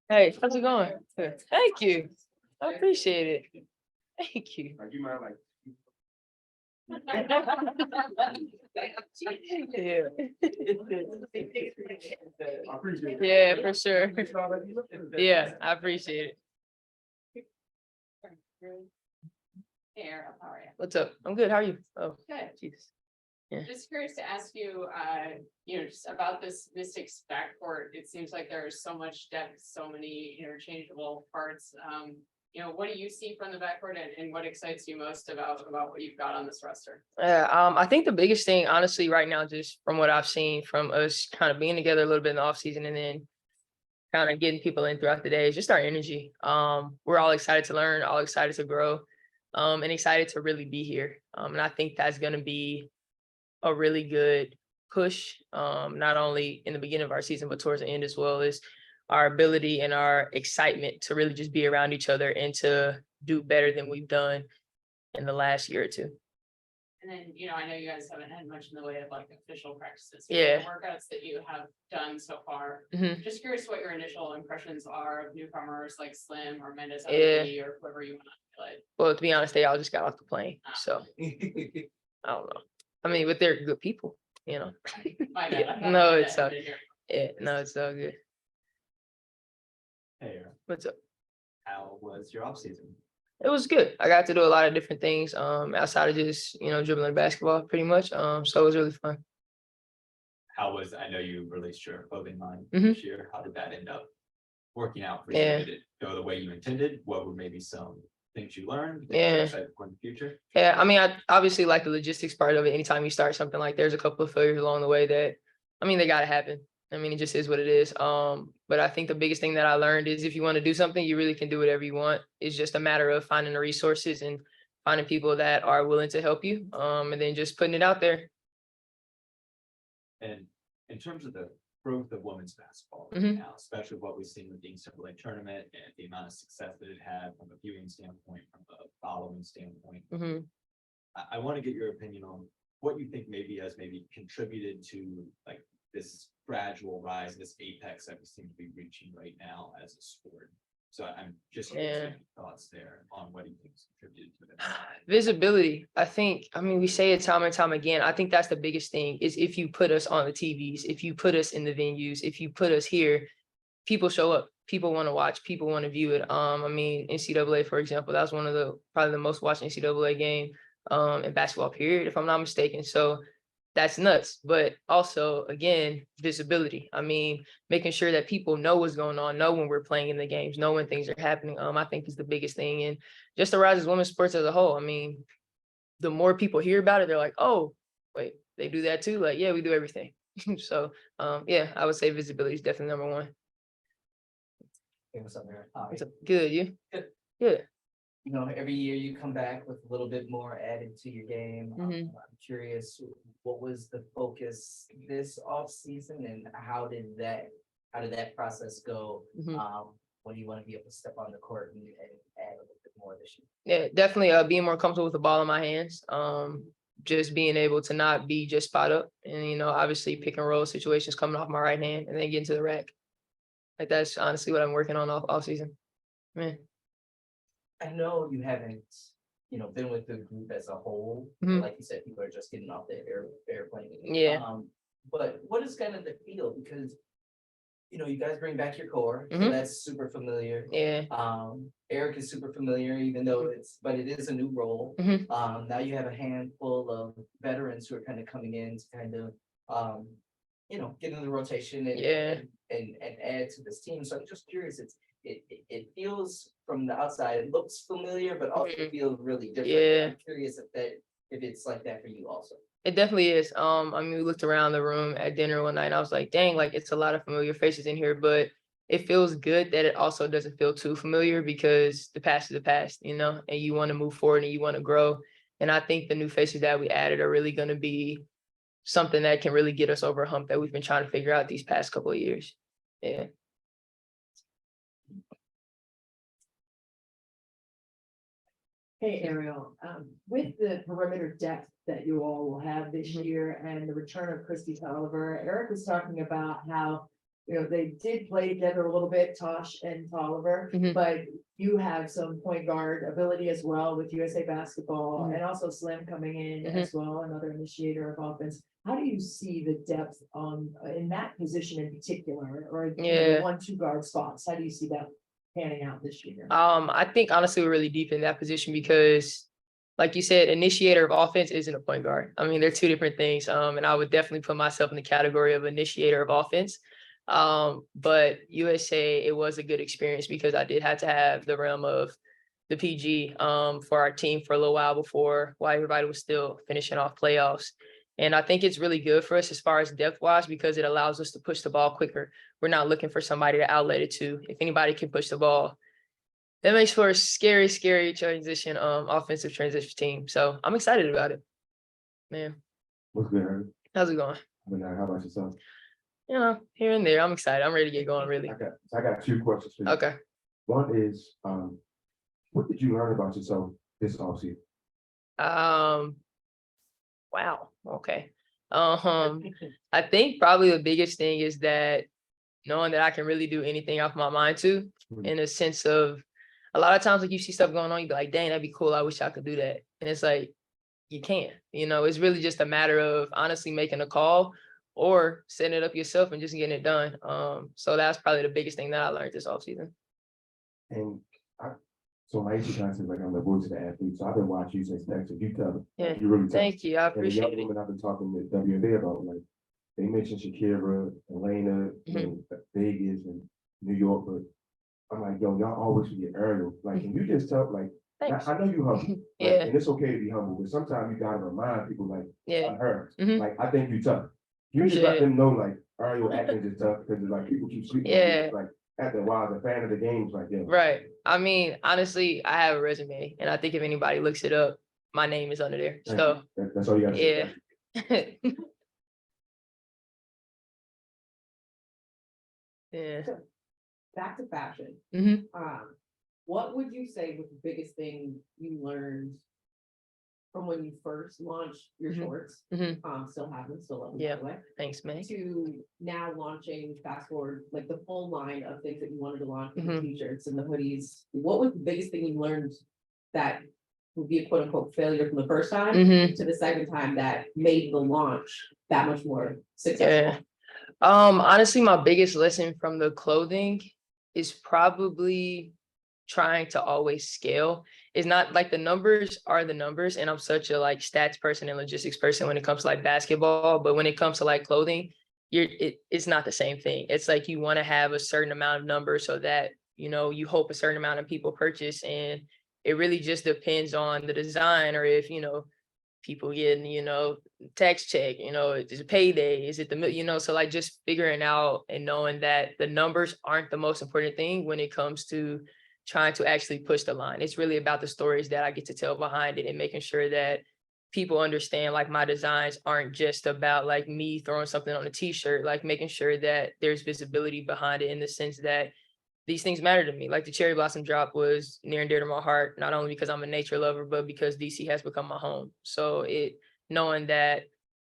Hey, how's it going? Good. Thank you. I appreciate it. Thank you. Yeah. Yeah, for sure. Yeah, I appreciate it. Hey, Ariel, how are you? What's up? I'm good. How are you? Oh, Good. Jesus. Yeah. Just curious to ask you, just about this Mystics backcourt. It seems like there's so much depth, so many interchangeable parts. What do you see from the backcourt, and what excites you most about what you've got on this roster? I think the biggest thing, honestly, right now, just from what I've seen from us kind of being together a little bit in the off season and then kind of getting people in throughout the day is just our energy. We're all excited to learn, all excited to grow, and excited to really be here. And I think that's going to be a really good push, not only in the beginning of our season, but towards the end as well, is our ability and our excitement to really just be around each other and to do better than we've done in the last year or two. And then, I know you guys haven't had much in the way of like official practices. Yeah. The workouts that you have done so far. Mhm. Just curious what your initial impressions are of newcomers like Slim or Mendes Yeah. or whoever you want to play. Well, to be honest, they all just got off the plane, so I don't know. I mean, but they're good people, My bad. Yeah. No, it's all good. Hey, Aaron, What's up? how was your off season? It was good. I got to do a lot of different things outside of just dribbling basketball, pretty much. So it was really fun. I know you released your clothing line Mhm. this year. How did that end up working out for you? Yeah. Did it go the way you intended? What were maybe some things you learned? that Yeah. you're excited for in the future? Yeah, I mean, I obviously like the logistics part of it. Anytime you start something like there's a couple of failures along the way that, they gotta happen. I mean, it just is what it is. But I think the biggest thing that I learned is if you want to do something, you really can do whatever you want. It's just a matter of finding the resources and finding people that are willing to help you. And then just putting it out there. And in terms of the growth of women's basketball right Mhm. now, especially what we've seen with the NCAA tournament and the amount of success that it had from a viewing standpoint, from a following standpoint, Hmm. I want to get your opinion on what you think has contributed to like this gradual rise, this apex that we seem to be reaching right now as a sport. So I'm just curious Yeah. your thoughts there on what you think's contributed to it. Visibility. We say it time and time again. I think that's the biggest thing is if you put us on the TVs, if you put us in the venues, if you put us here, people show up. People want to watch. People want to view it. NCAA, for example, that was one of probably the most watched NCAA game in basketball period, if I'm not mistaken. So that's nuts. But also, again, visibility. Making sure that people know what's going on, know when we're playing in the games, know when things are happening. I think is the biggest thing. And just the rise of women's sports as a whole. The more people hear about it, they're like, oh, wait, they do that too? Like, yeah, we do everything. So, yeah, I would say visibility is definitely number one. Hey, what's up, Aaron? What's up? Good, you? Good. Good. Every year you come back with a little bit more added to your game. Mhm. I'm curious, what was the focus this off season, and how did that process go? Mhm. When you want to be able to step on the court and add a little bit more this year? Yeah, definitely being more comfortable with the ball in my hands. Just being able to not be just spot up and, obviously pick and roll situations coming off my right hand and then get into the rack. Like that's honestly what I'm working on all season. Man. I know you haven't, been with the group as a whole. Mhm. Like you said, people are just getting off the airplane. Yeah. But what is kind of the feel? Because, you guys bring back your core, so Mhm. that's super familiar. Yeah. Eric is super familiar, even though it is a new role. Mhm. Now you have a handful of veterans who are kind of coming in to kind of, get in the rotation Yeah. and add to this team. So I'm just curious, it feels from the outside, it looks familiar, but also Mhm. feels really different. Yeah. I'm curious if it's like that for you also. It definitely is. We looked around the room at dinner one night and I was like, dang, like it's a lot of familiar faces in here, but it feels good that it also doesn't feel too familiar because the past is the past, and you want to move forward and you want to grow. And I think the new faces that we added are really going to be something that can really get us over a hump that we've been trying to figure out these past couple of years. Yeah. Hey, Ariel, with the perimeter depth that you all will have this year and the return of Christy Tolliver, Eric was talking about how they did play together a little bit, Tosh and Tolliver, Mhm. but you have some point guard ability as well with USA basketball Mhm. and also Slim coming in Mhm. as well, another initiator of offense. How do you see the depth on, in that position in particular, or Yeah. 1-2 guard spots? How do you see that panning out this year? I think honestly we're really deep in that position because, like you said, initiator of offense isn't a point guard. I mean, they're two different things. And I would definitely put myself in the category of initiator of offense. But USA, it was a good experience because I did have to have the realm of the PG for our team for a little while everybody was still finishing off playoffs. And I think it's really good for us as far as depth wise because it allows us to push the ball quicker. We're not looking for somebody to outlet it to. If anybody can push the ball, that makes for a scary, scary transition, offensive transition team. So I'm excited about it. Man, What's good, Harry? how's it going? How about yourself? Here and there. I'm excited. I'm ready to get going, really. I got 2 questions for you. Okay. One is, what did you learn about yourself this offseason? Wow. Okay. I think probably the biggest thing is that knowing that I can really do anything off my mind to, in a sense of a lot of times like you see stuff going on, you be like, dang, that'd be cool. I wish I could do that. And it's like, you can't, it's really just a matter of honestly making a call or setting it up yourself and just getting it done. So that's probably the biggest thing that I learned this offseason. And so my issue kind of seems like I'm the voice of the athlete, so I've been watching you since Texas. You tell them. Yeah. You really tell. Thank you. I And the appreciate young it. women I've been talking to WNBA about, like, they mentioned Shakira, Elena, and Vegas and New York, but I'm like, yo, y'all always forget Ariel. Like, can you just tell, like, Thanks. I know you humble, Yeah. and it's okay to be humble, but sometimes you gotta remind people, like, Yeah. her. Mhm. Like, I think you tough. You just Appreciate let it. them know, like, Ariel Atkins is tough, because like people keep sleeping. on Yeah. you. Like, after a while, the fan of the game's like, yeah. Right. I mean, honestly, I have a resume, and I think if anybody looks it up, my name is under there. Thank So That's all you gotta say. yeah. Yeah. Back to fashion. Mhm. What would you say was the biggest thing you learned from when you first launched your Mhm. shorts? Mhm. Still have them, still love them, Yeah. by the way. Thanks, man. To now launching, fast forward, like the full line of things that you wanted to launch, with Mhm. the t-shirts and the hoodies. What was the biggest thing you learned that would be a quote unquote failure from the first time Mhm. to the second time that made the launch that much more Yeah. successful? Honestly, my biggest lesson from the clothing is probably trying to always scale. It's not like the numbers are the numbers, and I'm such a like stats person and logistics person when it comes to like basketball, but when it comes to like clothing, it's not the same thing. It's like you want to have a certain amount of numbers so that you hope a certain amount of people purchase, and it really just depends on the design or if people getting, tax check, is it payday? Is it so like just figuring out and knowing that the numbers aren't the most important thing when it comes to trying to actually push the line. It's really about the stories that I get to tell behind it and making sure that people understand like my designs aren't just about like me throwing something on a t-shirt, like making sure that there's visibility behind it in the sense that these things matter to me. Like the cherry blossom drop was near and dear to my heart, not only because I'm a nature lover, but because DC has become my home. So knowing that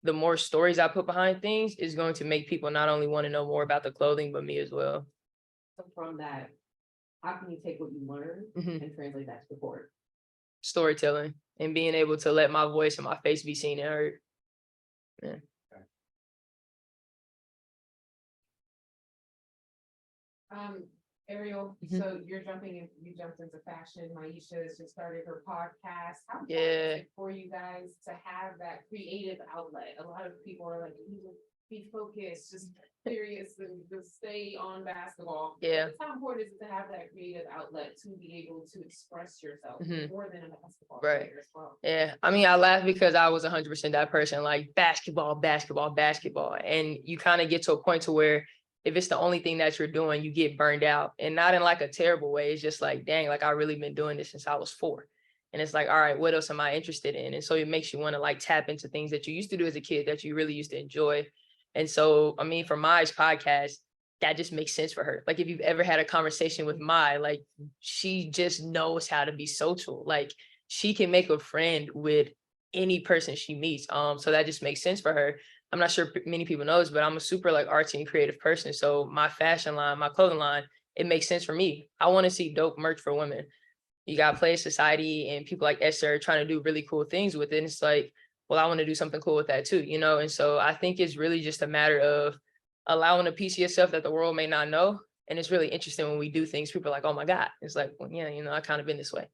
the more stories I put behind things is going to make people not only want to know more about the clothing, but me as well. So from that, how can you take what you learned Mhm. and translate that to the court? Storytelling and being able to let my voice and my face be seen and heard. Yeah. Ariel, Mhm. so you jumped into fashion. Maisha has just started her podcast. How important Yeah. is it for you guys to have that creative outlet? A lot of people are like, you need to be focused, just serious and just stay on basketball. Yeah. How important is it to have that creative outlet to be able to express yourself Mhm. more than a basketball Right. player as well? Yeah, I mean, I laugh because I was 100% that person, like basketball, basketball, basketball. And you kind of get to a point to where if it's the only thing that you're doing, you get burned out, and not in like a terrible way. It's just like, dang, like I really been doing this since I was 4. And it's like, all right, what else am I interested in? And so it makes you want to like tap into things that you used to do as a kid that you really used to enjoy. And so, I mean, for Mai's podcast, that just makes sense for her. Like if you've ever had a conversation with Mai, like she just knows how to be social. Like she can make a friend with any person she meets. So that just makes sense for her. I'm not sure many people knows, but I'm a super like artsy and creative person. So my fashion line, my clothing line, it makes sense for me. I want to see dope merch for women. You got Play Society and people like Esther trying to do really cool things with it. And it's like, well, I want to do something cool with that too, you know? And so I think it's really just a matter of allowing a piece of yourself that the world may not know. And it's really interesting when we do things, people are like, oh my God. It's like, well, yeah, you know, I kind of been this way.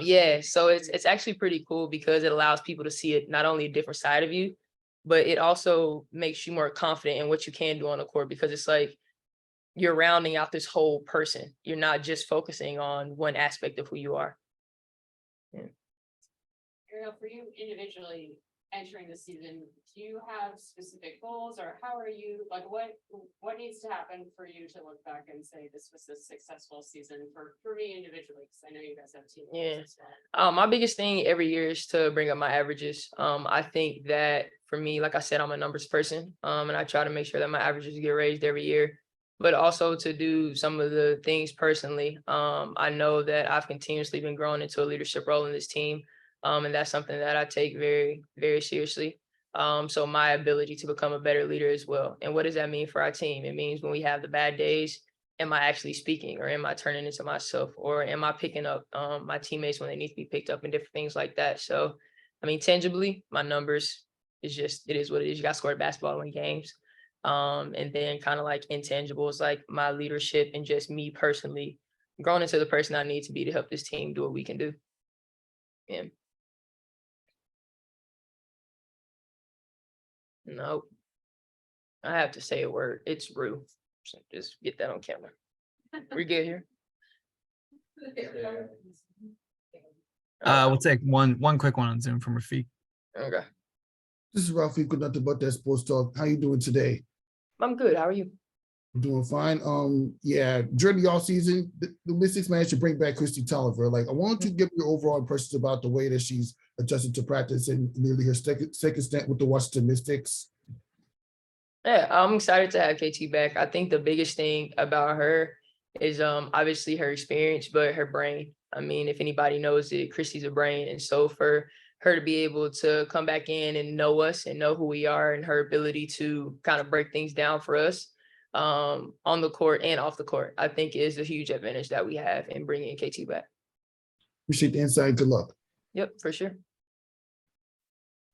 Yeah, so it's actually pretty cool because it allows people to see it, not only a different side of you, but it also makes you more confident in what you can do on the court, because it's like you're rounding out this whole person. You're not just focusing on one aspect of who you are. Ariel, for you individually entering the season, do you have specific goals, or how are you, like, what needs to happen for you to look back and say this was a successful season for me individually? Because I know you guys have team goals Yeah. as well. My biggest thing every year is to bring up my averages. I think that for me, like I said, I'm a numbers person. And I try to make sure that my averages get raised every year, but also to do some of the things personally. I know that I've continuously been growing into a leadership role in this team. And that's something that I take very, very seriously. So my ability to become a better leader as well. And what does that mean for our team? It means when we have the bad days, am I actually speaking, or am I turning into myself, or am I picking up my teammates when they need to be picked up, and different things like that. So, I mean, tangibly, my numbers is just, it is what it is. You got to score basketball to win games. And then kind of like intangibles, like my leadership and just me personally growing into the person I need to be to help this team do what we can do. Yeah. Nope. I have to say a word. It's Rue. So just get that on camera. We're good here. We'll take one quick one on Zoom from Rafiq. Okay. This is Ralphie, good nothing but that sports talk. How you doing today? I'm good. How are you? I'm doing fine. Yeah, during the off season, the Mystics managed to bring back Christy Tolliver. Like, I want you to give your overall impressions about the way that she's adjusted to practice in nearly her second stint with the Washington Mystics. Yeah, I'm excited to have KT back. I think the biggest thing about her is obviously her experience, but her brain. I mean, if anybody knows it, Christy's a brain. And so for her to be able to come back in and know us and know who we are, and her ability to kind of break things down for us on the court and off the court, I think is a huge advantage that we have in bringing KT back. Appreciate the insight. Good luck. Yep, for sure.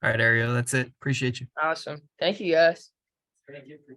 All right, Ariel, that's it. Appreciate you. Awesome. Thank you, guys. Thank you for